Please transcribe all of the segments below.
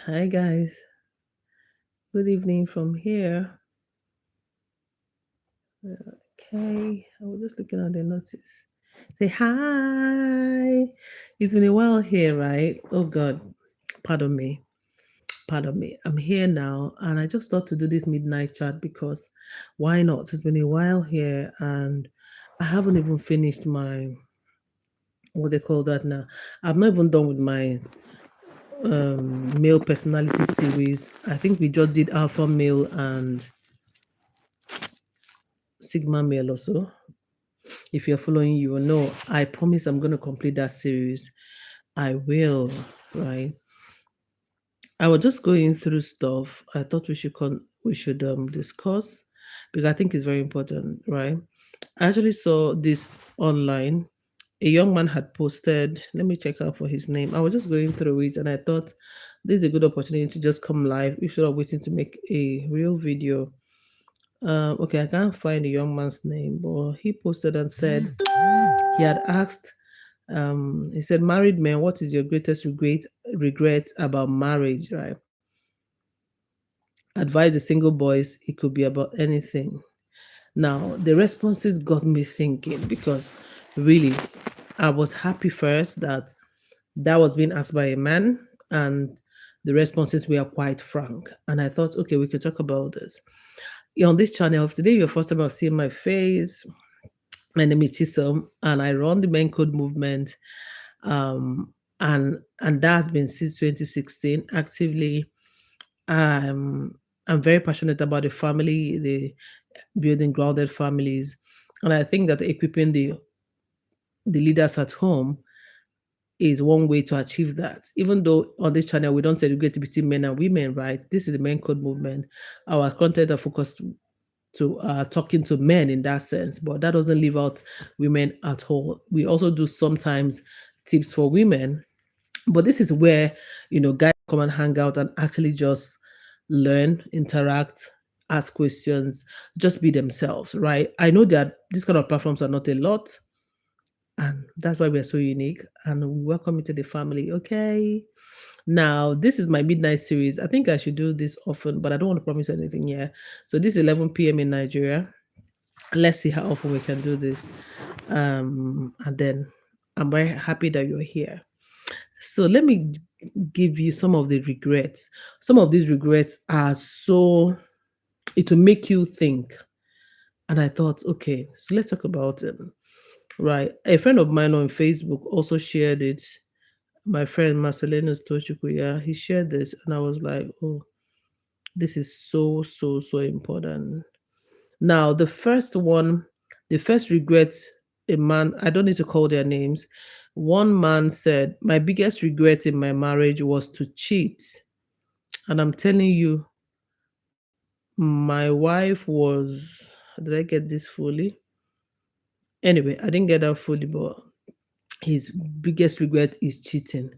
Hi guys, good evening from here. Okay, I was just looking at the notice. Say hi. It's been a while here, right? Oh God, pardon me, pardon me. I'm here now, and I just thought to do this midnight chat because why not? It's been a while here, and I haven't even finished my what they call that now. I'm not even done with my male personality series. I think we just did alpha male and sigma male also. If you're following, you will know. I promise I'm going to complete that series. I will, right? I was just going through stuff. I thought we should discuss because I think it's very important, right? I actually saw this online. A young man had posted. Let me check out for his name. I was just going through it, and I thought this is a good opportunity to just come live instead of waiting to make a real video. Okay, I can't find the young man's name, but he posted and said he had asked. He said, "Married men, what is your greatest regret about marriage?" Right? Advise the single boys. It could be about anything. Now, the responses got me thinking because really, I was happy first that that was being asked by a man, and the responses were quite frank. And I thought, okay, we could talk about this. On this channel, if today you're first about seeing my face, my name is Chisom, and I run the Men Code movement. And that's been since 2016 actively. Um, I'm very passionate about the family, the building grounded families, and I think that equipping the leaders at home is one way to achieve that. Even though on this channel we don't segregate between men and women, right? This is the Men Code movement. Our content are focused to talking to men in that sense, but that doesn't leave out women at all. We also do sometimes tips for women, but this is where guys come and hang out and actually just learn, interact, ask questions, just be themselves, right? I know that these kind of platforms are not a lot, and that's why we're so unique. And we welcome you to the family. Okay. Now, this is my midnight series. I think I should do this often, but I don't want to promise anything here. So this is 11 p.m. in Nigeria. Let's see how often we can do this. And then I'm very happy that you're here. So let me give you some of the regrets. Some of these regrets are so, it will make you think. And I thought, okay, so let's talk about it. Right. A friend of mine on Facebook also shared it. My friend Marcelinus Tochikuya, he shared this, and I was like, oh, this is so, so, so important. Now, the first regret a man, I don't need to call their names. One man said, my biggest regret in my marriage was to cheat. And I'm telling you, my wife was, did I get this fully? Anyway, I didn't get that fully, but his biggest regret is cheating.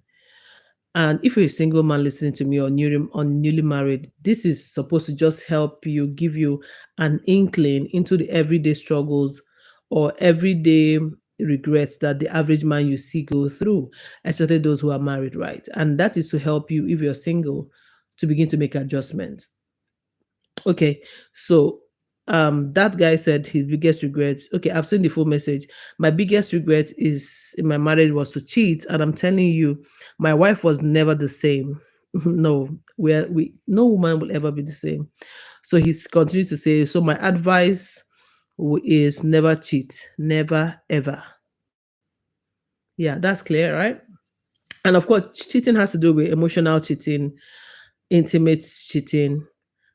And if you're a single man listening to me or newly married, this is supposed to just help you, give you an inkling into the everyday struggles or everyday regrets that the average man you see go through, especially those who are married, right? And that is to help you, if you're single, to begin to make adjustments. Okay, so that guy said his biggest regrets. Okay, I've seen the full message. My biggest regret is in my marriage was to cheat, and I'm telling you, my wife was never the same. No, we no woman will ever be the same. So he's continued to say. So my advice is never cheat, never ever. Yeah, that's clear, right? And of course, cheating has to do with emotional cheating, intimate cheating,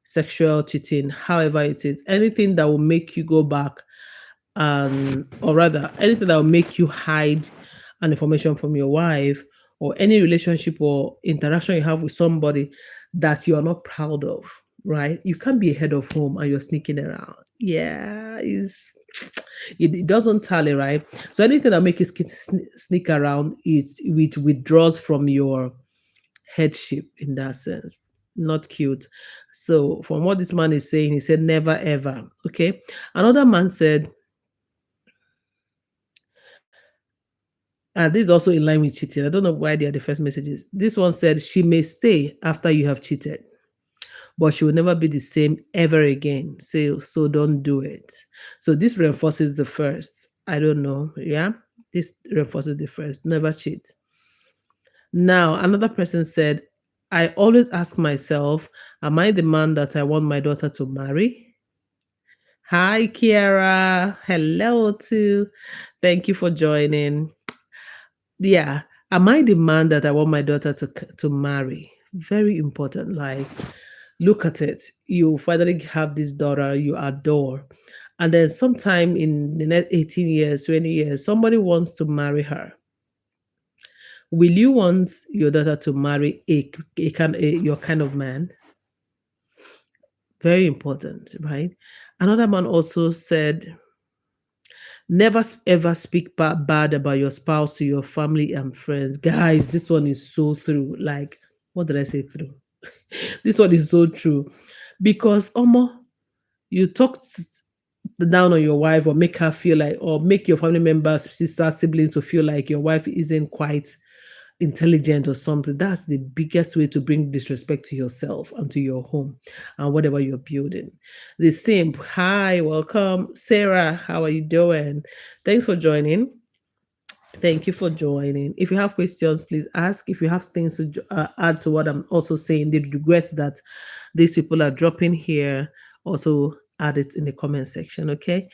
sexual cheating, however it is, anything that will make you go back, or rather, anything that will make you hide an information from your wife, or any relationship or interaction you have with somebody that you are not proud of, right? You can't be a head of home and you're sneaking around. Yeah, it doesn't tally, right? So anything that make you sneak around, it withdraws from your headship in that sense. Not cute. So from what this man is saying, he said never ever. Okay. Another man said, And this is also in line with cheating. I don't know why they are the first messages. This one said she may stay after you have cheated, but she will never be the same ever again. So don't do it. So this reinforces the first. I don't know. Yeah. This reinforces the first. Never cheat. Now, another person said, I always ask myself, am I the man that I want my daughter to marry? Hi, Kiara. Hello, too. Thank you for joining. Yeah. Am I the man that I want my daughter to marry? Very important. Like, look at it. You finally have this daughter you adore. And then sometime in the next 18 years, 20 years, somebody wants to marry her. Will you want your daughter to marry your kind of man? Very important, right? Another man also said, never ever speak bad about your spouse to your family and friends. Guys, this one is so true. Like, what did I say through? This one is so true. Because, Omo, you talk down on your wife or make her feel like, or make your family members, sisters, siblings to feel like your wife isn't quite intelligent or something. That's the biggest way to bring disrespect to yourself and to your home and whatever you're building. The same. Hi, welcome. Sarah, how are you doing? Thanks for joining. Thank you for joining. If you have questions, please ask. If you have things to add to what I'm also saying, the regrets that these people are dropping here, also add it in the comment section, okay?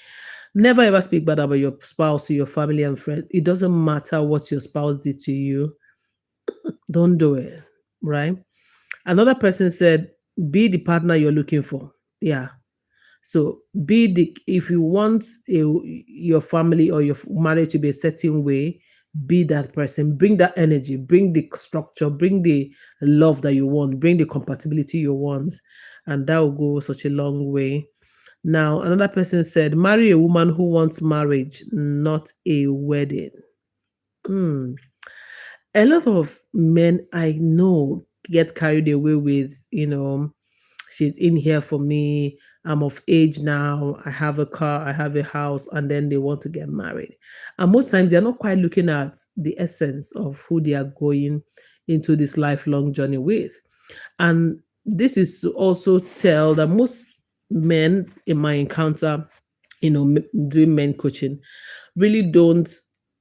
Never ever speak bad about your spouse to your family and friends. It doesn't matter what your spouse did to you, don't do it, right? Another person said, be the partner you're looking for. Yeah. So if you want your family or your marriage to be a certain way, be that person. Bring that energy, bring the structure, bring the love that you want, bring the compatibility you want. And that will go such a long way. Now, another person said, marry a woman who wants marriage, not a wedding. Hmm. A lot of men I know get carried away with, she's in here for me. I'm of age now. I have a car, I have a house, and then they want to get married. And most times they're not quite looking at the essence of who they are going into this lifelong journey with. And this is to also tell that most men in my encounter, doing men coaching, really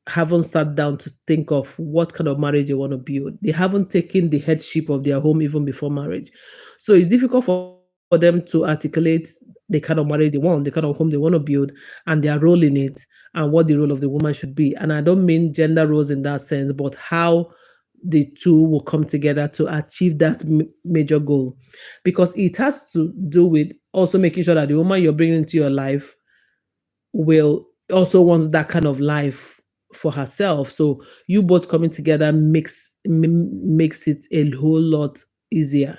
haven't sat down to think of what kind of marriage they want to build. They haven't taken the headship of their home even before marriage. So it's difficult for them to articulate the kind of marriage they want, the kind of home they want to build, and their role in it, and what the role of the woman should be. And I don't mean gender roles in that sense, but how the two will come together to achieve that major goal. Because it has to do with also making sure that the woman you're bringing into your life will also wants that kind of life for herself. So you both coming together makes it a whole lot easier.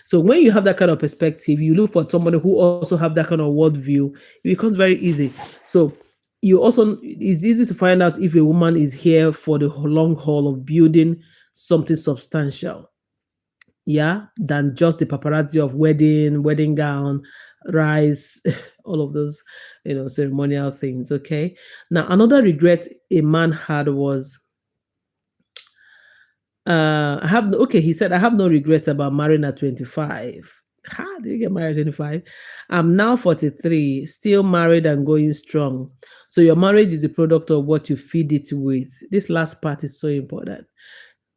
So when you have that kind of perspective, you look for somebody who also have that kind of worldview. It becomes very easy. So it's easy to find out if a woman is here for the long haul of building something substantial, yeah, than just the paparazzi of wedding gown, rice, all of those, ceremonial things. Okay. Now, another regret a man had was, he said, I have no regrets about marrying at 25. How do you get married at 25? I'm now 43, still married and going strong. So your marriage is a product of what you feed it with. This last part is so important.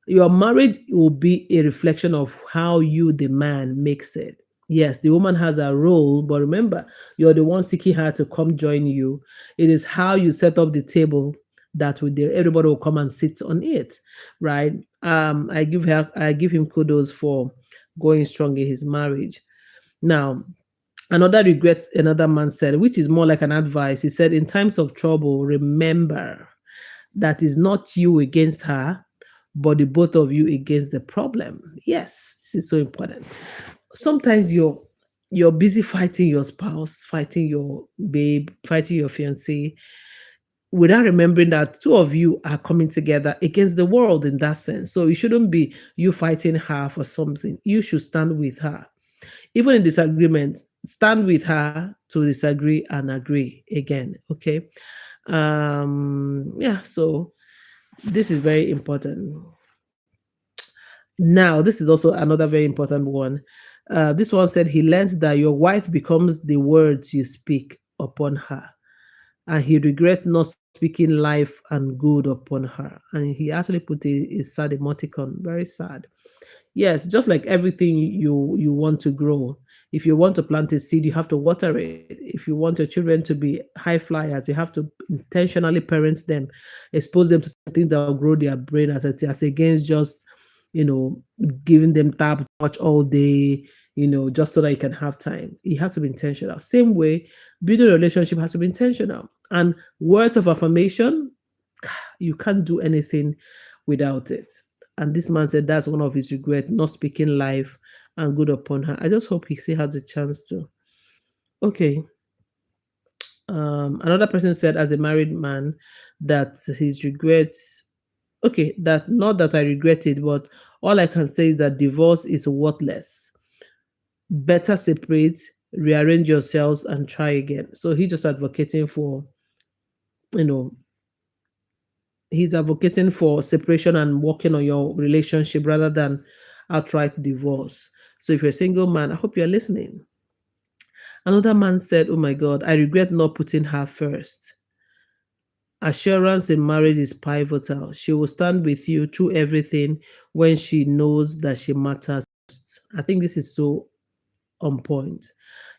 Your marriage will be a reflection of how you, the man, makes it. Yes, the woman has a role, but remember, you're the one seeking her to come join you. It is how you set up the table that everybody will come and sit on it, right? I give him kudos for going strong in his marriage. Now, another regret another man said, which is more like an advice. He said, in times of trouble, remember that is not you against her, but the both of you against the problem. Yes, this is so important. Sometimes you're busy fighting your spouse, fighting your babe, fighting your fiance, without remembering that two of you are coming together against the world in that sense. So it shouldn't be you fighting her for something. You should stand with her. Even in disagreement, stand with her to disagree and agree again. Okay. Yeah, so This is very important. Now, this is also another very important one. This one said he learns that your wife becomes the words you speak upon her, and he regret not speaking life and good upon her. And he actually put a sad emoticon, very sad. Yes, just like everything you want to grow. If you want to plant a seed, you have to water it. If you want your children to be high flyers, you have to intentionally parent them, expose them to things that will grow their brain as against just, you know, giving them tab to watch all day, just so that you can have time. It has to be intentional. Same way, building a relationship has to be intentional. And words of affirmation, you can't do anything without it. And this man said that's one of his regrets, not speaking life and good upon her. I just hope he still has a chance to. Okay. Another person said, as a married man, that his regrets. Okay, that not that I regret it, but all I can say is that divorce is worthless. Better separate, rearrange yourselves, and try again. So he just advocating for, you know, he's advocating for separation and working on your relationship rather than outright divorce. So if you're a single man, I hope you're listening. Another man said, oh my God, I regret not putting her first. Assurance in marriage is pivotal. She will stand with you through everything when she knows that she matters most. I think this is so on point.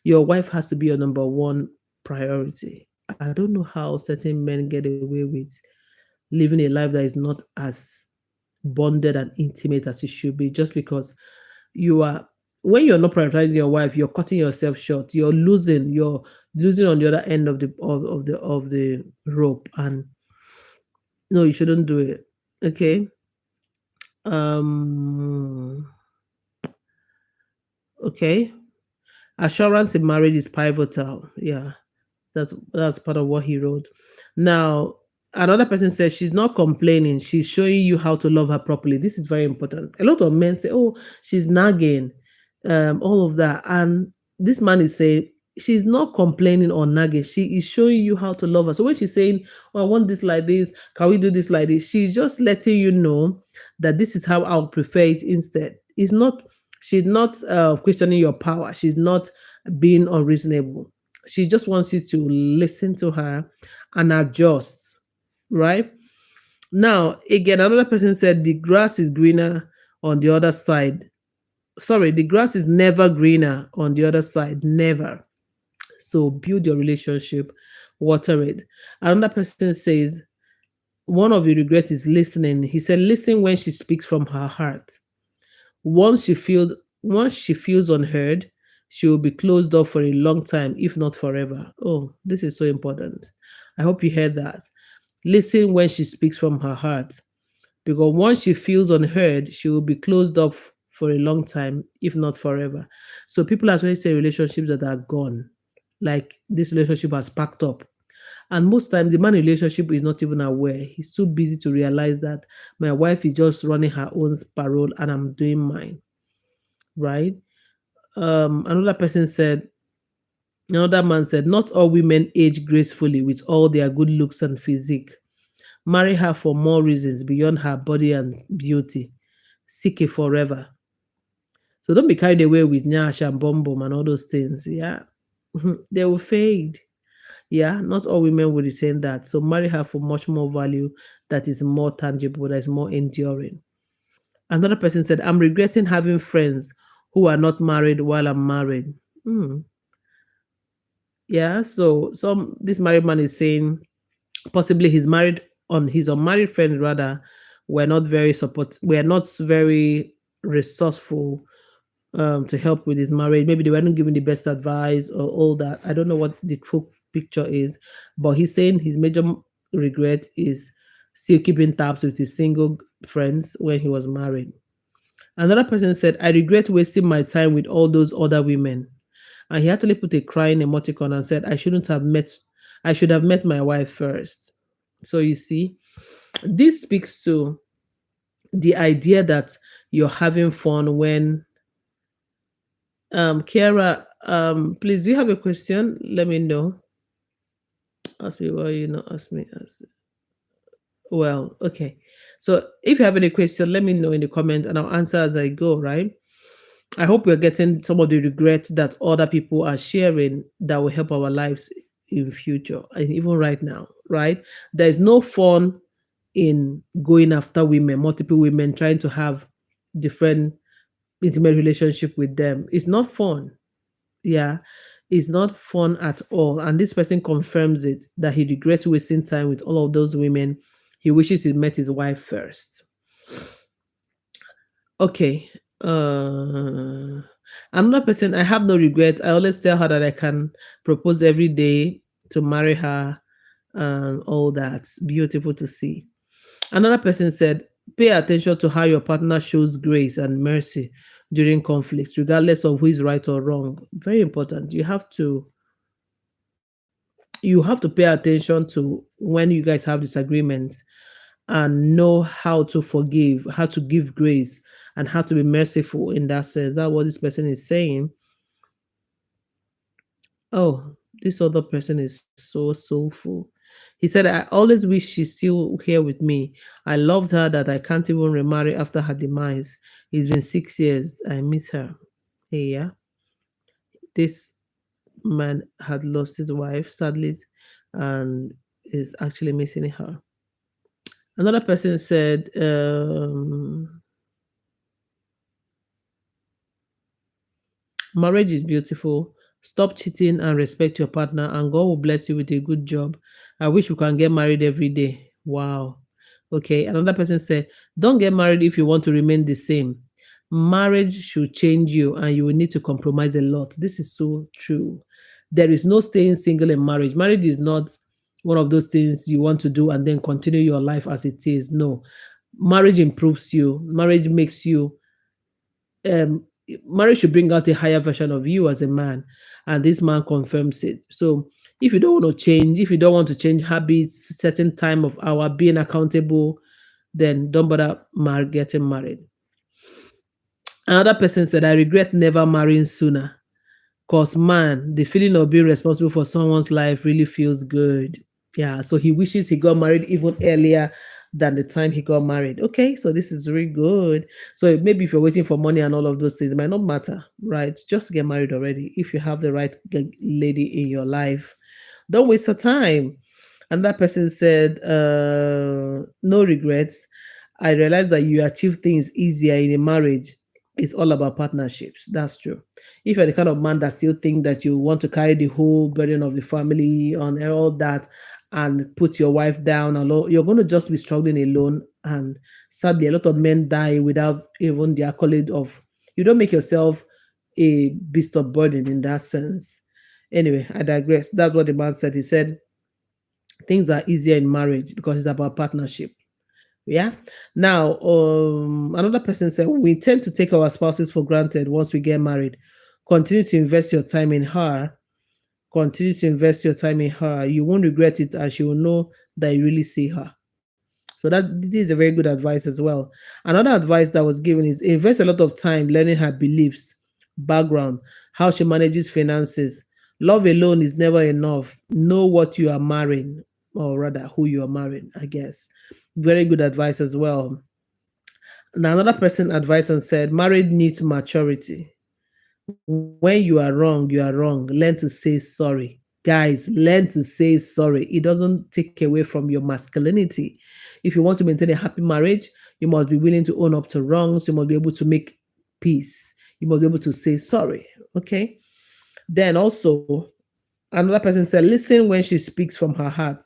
Your wife has to be your number one priority. I don't know how certain men get away with living a life that is not as bonded and intimate as it should be, just because you are, when you're not prioritizing your wife, you're cutting yourself short. You're losing on the other end of the rope, and no, you shouldn't do it. Okay. um okay, assurance in marriage is pivotal. Yeah, that's part of what he wrote. Now, another person says she's not complaining, she's showing you how to love her properly. This is very important. A lot of men say, oh, she's nagging, all of that. And this man is saying she's not complaining or nagging, she is showing you how to love her. So when she's saying, oh, I want this like this, can we do this like this, she's just letting you know that this is how I'll prefer it instead. It's not, she's not questioning your power, she's not being unreasonable. She just wants you to listen to her and adjust, right? Now, again, another person said the grass is greener on the other side. Sorry, the grass is never greener on the other side, never. So build your relationship, water it. Another person says one of your regrets is listening. He said, listen when she speaks from her heart. Once she feels once she feels unheard, she will be closed off for a long time, if not forever. Oh, this is so important. I hope you heard that. Listen when she speaks from her heart. Because once she feels unheard, she will be closed off for a long time, if not forever. So people actually say relationships that are gone, like this relationship has packed up. And most times the man in relationship is not even aware. He's too busy to realize that my wife is just running her own parole and I'm doing mine, right? Another person said, another man said, not all women age gracefully with all their good looks and physique. Marry her for more reasons beyond her body and beauty. Seek a forever. So don't be carried away with Nyash and Bom Bom and all those things. Yeah. They will fade. Yeah. Not all women will retain that. So marry her for much more value that is more tangible, that is more enduring. Another person said, I'm regretting having friends who are not married while I'm married. Hmm. Yeah. So some this married man is saying possibly his unmarried friends rather were not very resourceful to help with his marriage. Maybe they weren't giving the best advice or all that. I don't know what the full picture is, but he's saying his major regret is still keeping tabs with his single friends when he was married. Another person said, I regret wasting my time with all those other women. And he actually put a crying emoticon and said, I should have met my wife first. So you see, this speaks to the idea that you're having fun when Kiara, please, do you have a question? Let me know. Ask me, well, ask me. Well, okay. So if you have any question, let me know in the comment and I'll answer as I go, right? I hope we're getting some of the regrets that other people are sharing that will help our lives in future and even right now, right? There is no fun in going after women, multiple women, trying to have different intimate relationship with them. It's not fun. Yeah, it's not fun at all. And this person confirms it that he regrets wasting time with all of those women. He wishes he met his wife first. Okay. Another person, I have no regrets. I always tell her that I can propose every day to marry her and all that. Beautiful to see. Another person said, pay attention to how your partner shows grace and mercy during conflicts, regardless of who is right or wrong. Very important. You have to pay attention to when you guys have disagreements and know how to forgive, how to give grace, and how to be merciful in that sense. That's what this person is saying. Oh, this other person is so soulful. He said, I always wish she's still here with me. I loved her that I can't even remarry after her demise. It's been 6 years. I miss her. Hey, yeah. This man had lost his wife, sadly, and is actually missing her. Another person said, marriage is beautiful. Stop cheating and respect your partner, and God will bless you with a good job. I wish we can get married every day. Wow. Okay. Another person said, don't get married if you want to remain the same. Marriage should change you, and you will need to compromise a lot. This is so true. There is no staying single in marriage. Marriage is not one of those things you want to do and then continue your life as it is. No. Marriage improves you, marriage makes you um marriage should bring out a higher version of you as a man, and this man confirms it. So if you don't want to change, if you don't want to change habits, certain time of hour, being accountable, then don't bother getting married. Another person said, I regret never marrying sooner. Cause man, the feeling of being responsible for someone's life really feels good. Yeah, so he wishes he got married even earlier than the time he got married. Okay, so this is really good. So maybe if you're waiting for money and all of those things, it might not matter, right? Just get married already if you have the right lady in your life. Don't waste your time. And that person said, no regrets. I realized that you achieve things easier in a marriage. It's all about partnerships. That's true. If you're the kind of man that still think that you want to carry the whole burden of the family on all that and put your wife down alone, you're going to just be struggling alone. And sadly, a lot of men die without even the accolade of, you don't make yourself a beast of burden in that sense. Anyway, I digress. That's what the man said. He said, things are easier in marriage because it's about partnership. Yeah. Now, another person said, we tend to take our spouses for granted once we get married. Continue to invest your time in her. Continue to invest your time in her. You won't regret it, and she will know that you really see her. So that this is a very good advice as well. Another advice that was given is invest a lot of time learning her beliefs, background, how she manages finances. Love alone is never enough. Know what you are marrying, or rather, who you are marrying, I guess. Very good advice as well. Now, another person advised and said, marriage needs maturity. When you are wrong, you are wrong. Learn to say sorry. Guys, learn to say sorry. It doesn't take away from your masculinity. If you want to maintain a happy marriage, you must be willing to own up to wrongs. You must be able to make peace. You must be able to say sorry. Okay. Then also, another person said, listen when she speaks from her heart.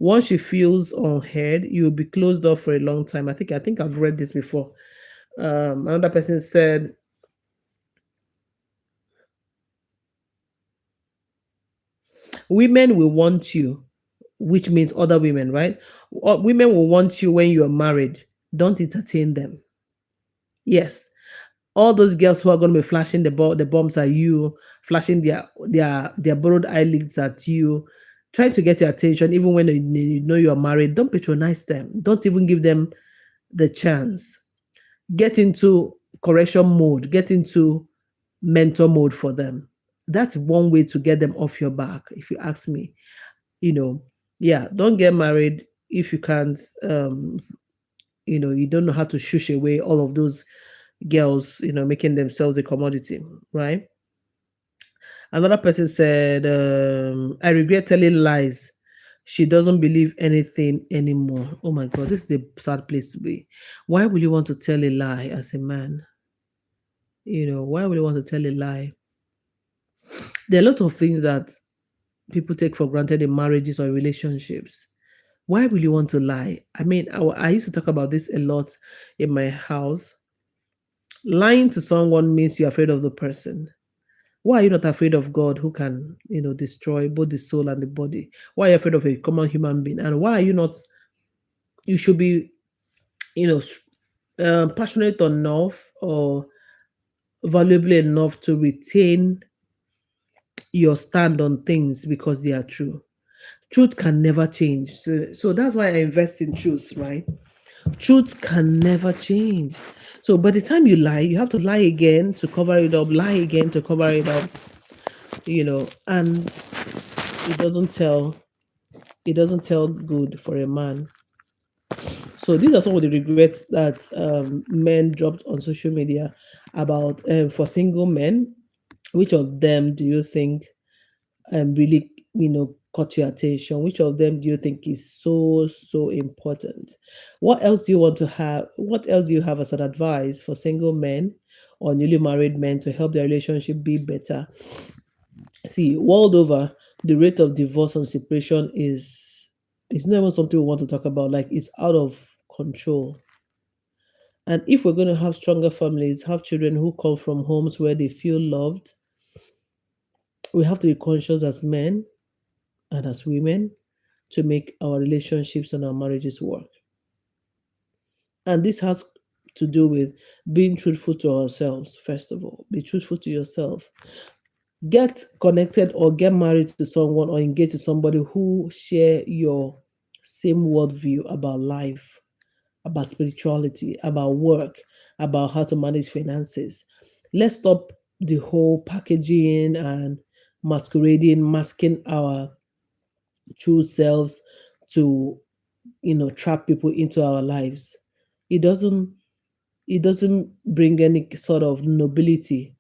Once she feels unheard, you will be closed off for a long time. I think I've read this before. Another person said, women will want you, which means other women, right? Women will want you when you are married. Don't entertain them. Yes, all those girls who are going to be flashing the bombs at you, flashing their borrowed eyelids at you, trying to get your attention, even when you know you are married. Don't patronize them. Don't even give them the chance. Get into correction mode. Get into mentor mode for them. That's one way to get them off your back, if you ask me. You know, yeah, don't get married if you can't you don't know how to shush away all of those girls, making themselves a commodity, right? Another person said, I regret telling lies. She doesn't believe anything anymore. Oh my God, this is a sad place to be. Why would you want to tell a lie as a man? Why would you want to tell a lie? There are a lot of things that people take for granted in marriages or relationships. Why will you want to lie? I mean, I used to talk about this a lot in my house. Lying to someone means you're afraid of the person. Why are you not afraid of God who can, destroy both the soul and the body? Why are you afraid of a common human being? And why are you not, you should be, you know, passionate enough or valuable enough to retain your stand on things because they are true. Truth can never change. So that's why I invest in truth, right? Truth can never change. So by the time you lie, you have to lie again to cover it up, lie again to cover it up, and it doesn't tell it doesn't tell good for a man. So these are some of the regrets that men dropped on social media about for single men. Which of them do you think really caught your attention? Which of them do you think is so important? What else do you have as an advice for single men or newly married men to help their relationship be better? See, world over, the rate of divorce and separation is not even something we want to talk about. Like, it's out of control. And if we're going to have stronger families, have children who come from homes where they feel loved, we have to be conscious as men and as women to make our relationships and our marriages work. And this has to do with being truthful to ourselves, first of all. Be truthful to yourself. Get connected or get married to someone or engage with somebody who share your same worldview about life, about spirituality, about work, about how to manage finances. Let's stop the whole packaging and masking our true selves to trap people into our lives. It doesn't it doesn't bring any sort of nobility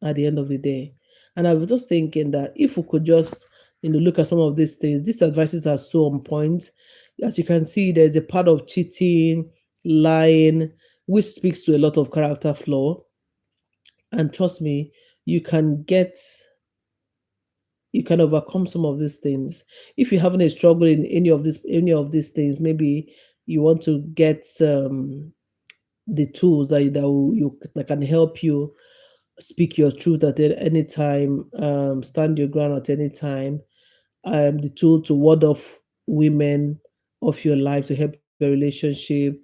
at the end of the day. And I was just thinking that if we could just look at some of these advices are so on point. As you can see, there's a part of cheating, lying, which speaks to a lot of character flaw. And trust me, you can get you can overcome some of these things. If you're having a struggle in any of these things, maybe you want to get the tools that can help you speak your truth at any time, stand your ground at any time. The tool to ward off women of your life to help your relationship.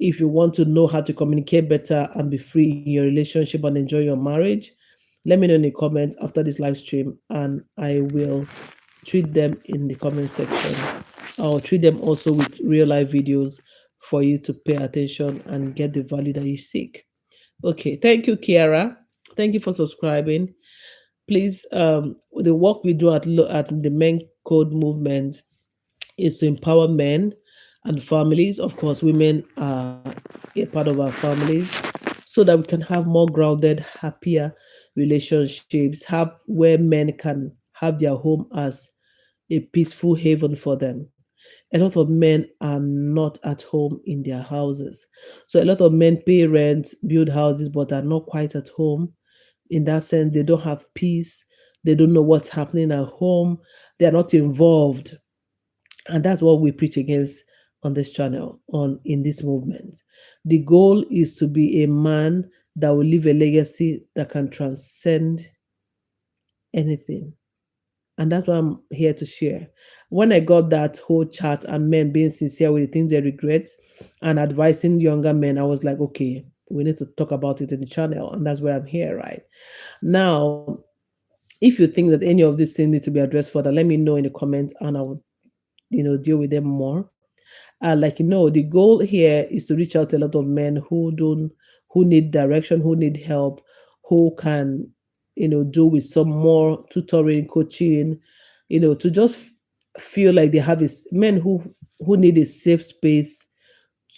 If you want to know how to communicate better and be free in your relationship and enjoy your marriage, let me know in the comments after this live stream, and I will treat them in the comment section. I'll treat them also with real life videos for you to pay attention and get the value that you seek. Okay, thank you, Kiara. Thank you for subscribing. Please, the work we do at the Men Code movement is to empower men and families. Of course, women are a part of our families, so that we can have more grounded, happier relationships, have where men can have their home as a peaceful haven for them. A lot of men are not at home in their houses. So a lot of men pay rent, build houses, but are not quite at home. In that sense, they don't have peace. They don't know what's happening at home. They are not involved. And that's what we preach against on this channel, on in this movement. The goal is to be a man that will leave a legacy that can transcend anything. And that's what I'm here to share. When I got that whole chat and men being sincere with the things they regret and advising younger men, I was like, okay, we need to talk about it in the channel. And that's why I'm here, right? Now, if you think that any of these things need to be addressed further, let me know in the comments and I will, deal with them more. The goal here is to reach out to a lot of men who need direction, who need help, who can, do with some more tutoring, coaching, to just feel like they have men who need a safe space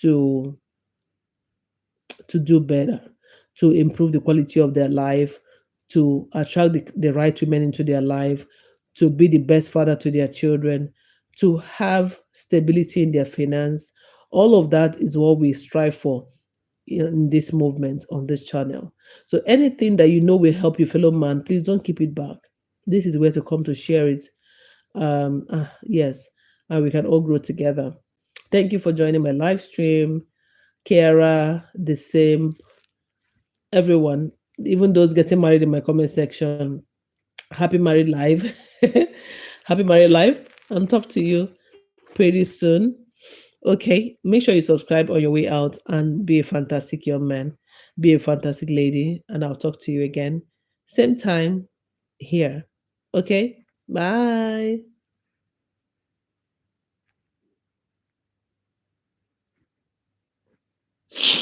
to do better, to improve the quality of their life, to attract the right women into their life, to be the best father to their children, to have stability in their finance. All of that is what we strive for in this movement on this channel. So anything that you know will help your fellow man, please don't keep it back. This is where to come to share it. Yes, and we can all grow together. Thank you for joining my live stream. Kiara, the same, everyone, even those getting married in my comment section. Happy married life. Happy married life. And talk to you pretty soon. Okay, make sure you subscribe on your way out and be a fantastic young man, be a fantastic lady, and I'll talk to you again. Same time here. Okay, bye.